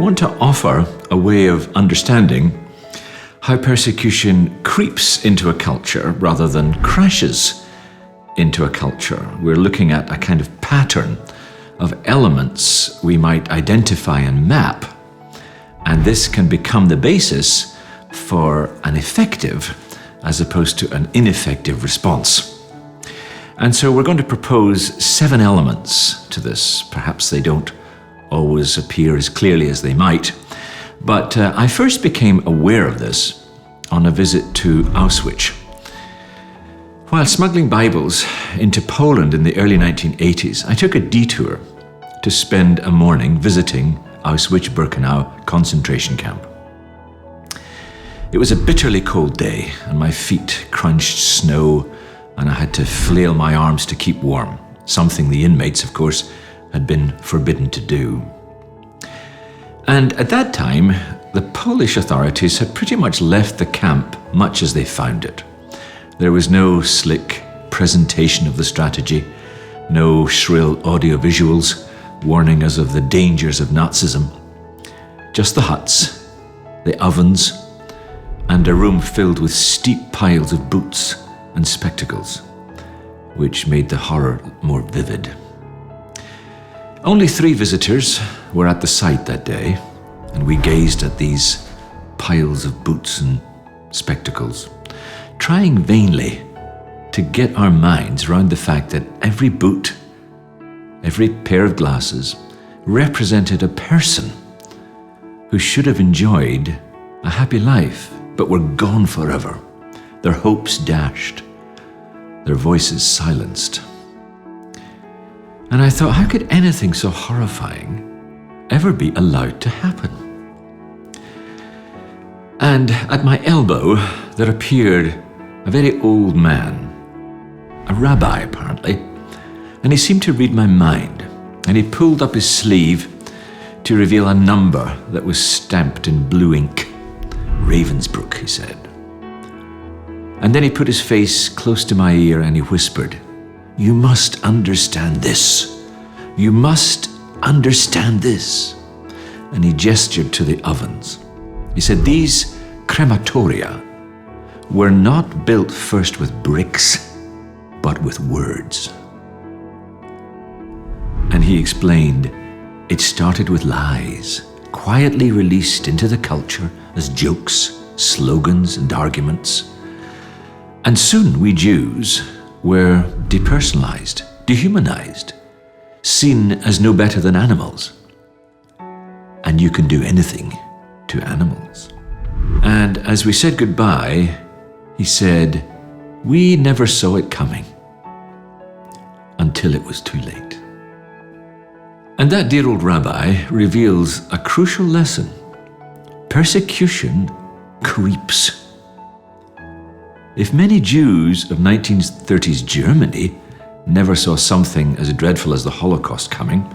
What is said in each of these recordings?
want to offer a way of understanding how persecution creeps into a culture rather than crashes into a culture. We're looking at a kind of pattern of elements we might identify and map, and this can become the basis for an effective as opposed to an ineffective response. And so we're going to propose 7 elements to this. Perhaps they don't always appear as clearly as they might, but I first became aware of this on a visit to Auschwitz. While smuggling Bibles into Poland in the early 1980s, I took a detour to spend a morning visiting Auschwitz-Birkenau concentration camp. It was a bitterly cold day, and my feet crunched snow, and I had to flail my arms to keep warm, something the inmates, of course, had been forbidden to do. And at that time, the Polish authorities had pretty much left the camp much as they found it. There was no slick presentation of the strategy, no shrill audiovisuals warning us of the dangers of Nazism. Just the huts, the ovens, and a room filled with steep piles of boots and spectacles, which made the horror more vivid. Only 3 visitors were at the site that day, and we gazed at these piles of boots and spectacles, trying vainly to get our minds around the fact that every boot, every pair of glasses represented a person who should have enjoyed a happy life, but were gone forever, their hopes dashed, their voices silenced. And I thought, how could anything so horrifying ever be allowed to happen? And at my elbow, there appeared a very old man, a rabbi apparently, and he seemed to read my mind, and he pulled up his sleeve to reveal a number that was stamped in blue ink. Ravensbrück, he said. And then he put his face close to my ear and he whispered, "You must understand this. You must understand this." And he gestured to the ovens. He said, "These crematoria were not built first with bricks, but with words." And he explained, it started with lies, quietly released into the culture as jokes, slogans, and arguments. And soon we Jews were depersonalized, dehumanized, seen as no better than animals. And you can do anything to animals. And as we said goodbye, he said, "We never saw it coming until it was too late." And that dear old rabbi reveals a crucial lesson. Persecution creeps. If many Jews of 1930s Germany never saw something as dreadful as the Holocaust coming,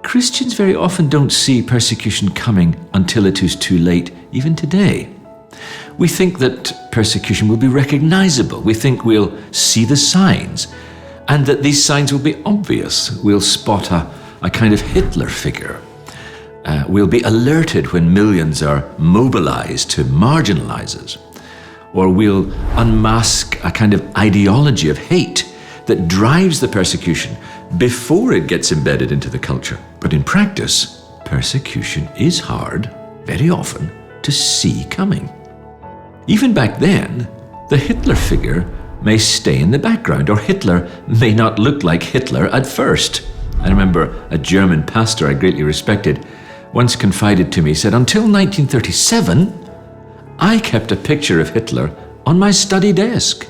Christians very often don't see persecution coming until it is too late, even today. We think that persecution will be recognizable. We think we'll see the signs, and that these signs will be obvious. We'll spot a kind of Hitler figure. We'll be alerted when millions are mobilized to marginalize us. Or we'll unmask a kind of ideology of hate that drives the persecution before it gets embedded into the culture. But in practice, persecution is hard, very often, to see coming. Even back then, the Hitler figure may stay in the background, or Hitler may not look like Hitler at first. I remember a German pastor I greatly respected once confided to me, said, "Until 1937, I kept a picture of Hitler on my study desk."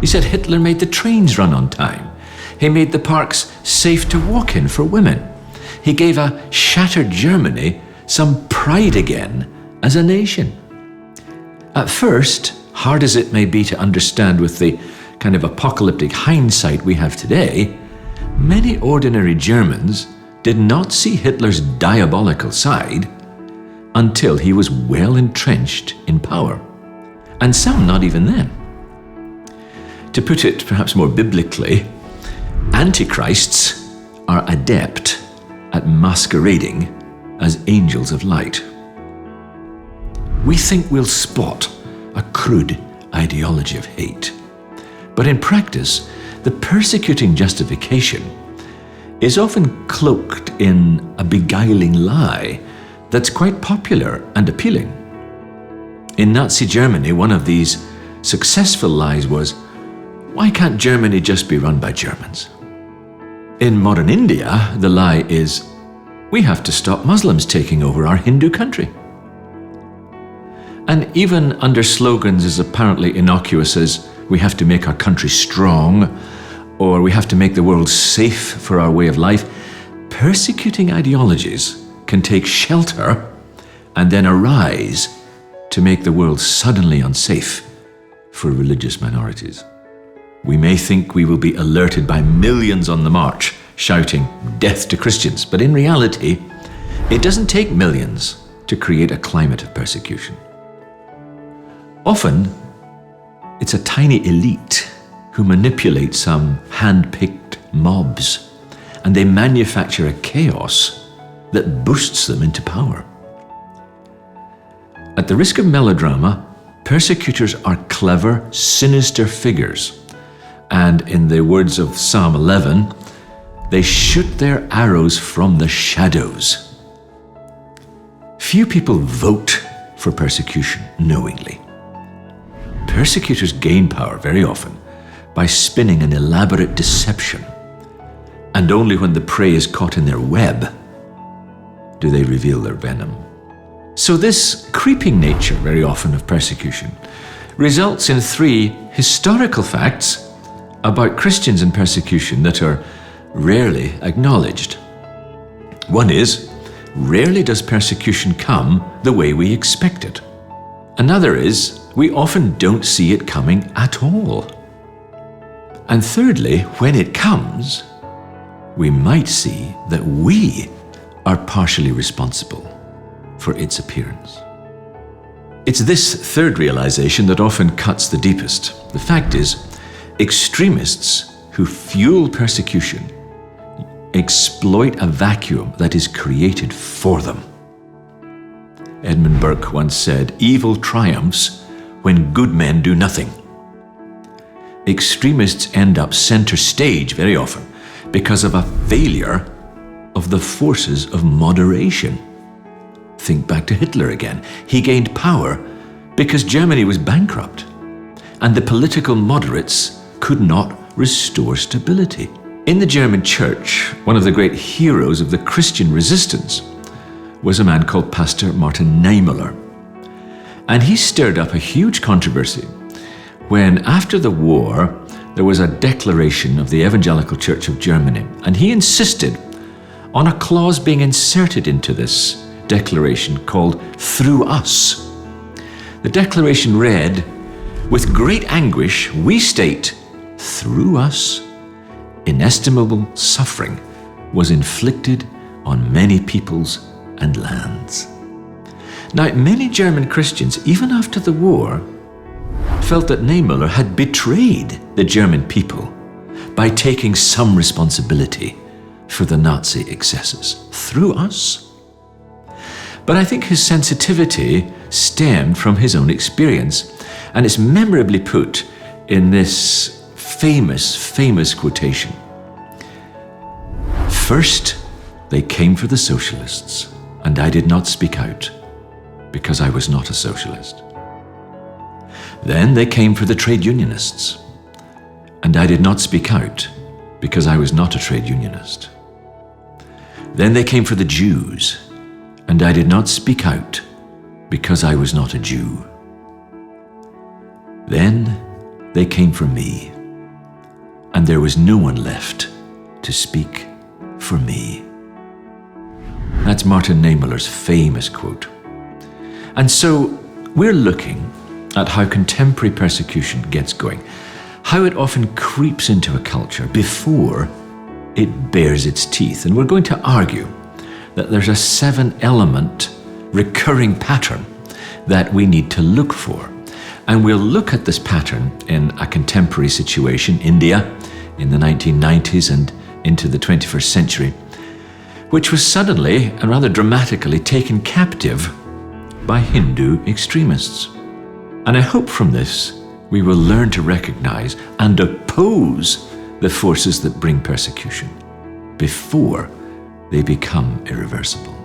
He said Hitler made the trains run on time. He made the parks safe to walk in for women. He gave a shattered Germany some pride again as a nation. At first, hard as it may be to understand with the kind of apocalyptic hindsight we have today, many ordinary Germans did not see Hitler's diabolical side until he was well entrenched in power, and some not even then. To put it perhaps more biblically, antichrists are adept at masquerading as angels of light. We think we'll spot a crude ideology of hate, but in practice, the persecuting justification is often cloaked in a beguiling lie that's quite popular and appealing. In Nazi Germany, one of these successful lies was, why can't Germany just be run by Germans? In modern India, the lie is, we have to stop Muslims taking over our Hindu country. And even under slogans as apparently innocuous as, we have to make our country strong, or we have to make the world safe for our way of life, persecuting ideologies can take shelter and then arise to make the world suddenly unsafe for religious minorities. We may think we will be alerted by millions on the march shouting, "Death to Christians," but in reality, it doesn't take millions to create a climate of persecution. Often, it's a tiny elite who manipulate some hand-picked mobs, and they manufacture a chaos that boosts them into power. At the risk of melodrama, persecutors are clever, sinister figures, and in the words of Psalm 11, they shoot their arrows from the shadows. Few people vote for persecution knowingly. Persecutors gain power very often by spinning an elaborate deception, and only when the prey is caught in their web do they reveal their venom. So this creeping nature, very often, of persecution results in three historical facts about Christians in persecution that are rarely acknowledged. One is, rarely does persecution come the way we expect it. Another is, we often don't see it coming at all. And thirdly, when it comes, we might see that we are partially responsible for its appearance. It's this third realization that often cuts the deepest. The fact is, extremists who fuel persecution exploit a vacuum that is created for them. Edmund Burke once said, "Evil triumphs when good men do nothing." Extremists end up center stage very often because of a failure of the forces of moderation. Think back to Hitler again. He gained power because Germany was bankrupt, and the political moderates could not restore stability. In the German church, one of the great heroes of the Christian resistance was a man called Pastor Martin Niemöller. And he stirred up a huge controversy when, after the war, there was a declaration of the Evangelical Church of Germany, and he insisted on a clause being inserted into this declaration called "through us." The declaration read, "With great anguish we state, through us, inestimable suffering was inflicted on many peoples and lands." Now, many German Christians, even after the war, felt that Niemöller had betrayed the German people by taking some responsibility for the Nazi excesses. Through us? But I think his sensitivity stemmed from his own experience, and it's memorably put in this famous quotation. "First, they came for the socialists, and I did not speak out, because I was not a socialist. Then they came for the trade unionists, and I did not speak out, because I was not a trade unionist. Then they came for the Jews, and I did not speak out, because I was not a Jew. Then they came for me, and there was no one left to speak for me." That's Martin Niemöller's famous quote. And so we're looking at how contemporary persecution gets going, how it often creeps into a culture before it bears its teeth. And we're going to argue that there's a 7-element recurring pattern that we need to look for. And we'll look at this pattern in a contemporary situation, India, in the 1990s and into the 21st century. which was suddenly and rather dramatically taken captive by Hindu extremists. And I hope from this we will learn to recognize and oppose the forces that bring persecution before they become irreversible.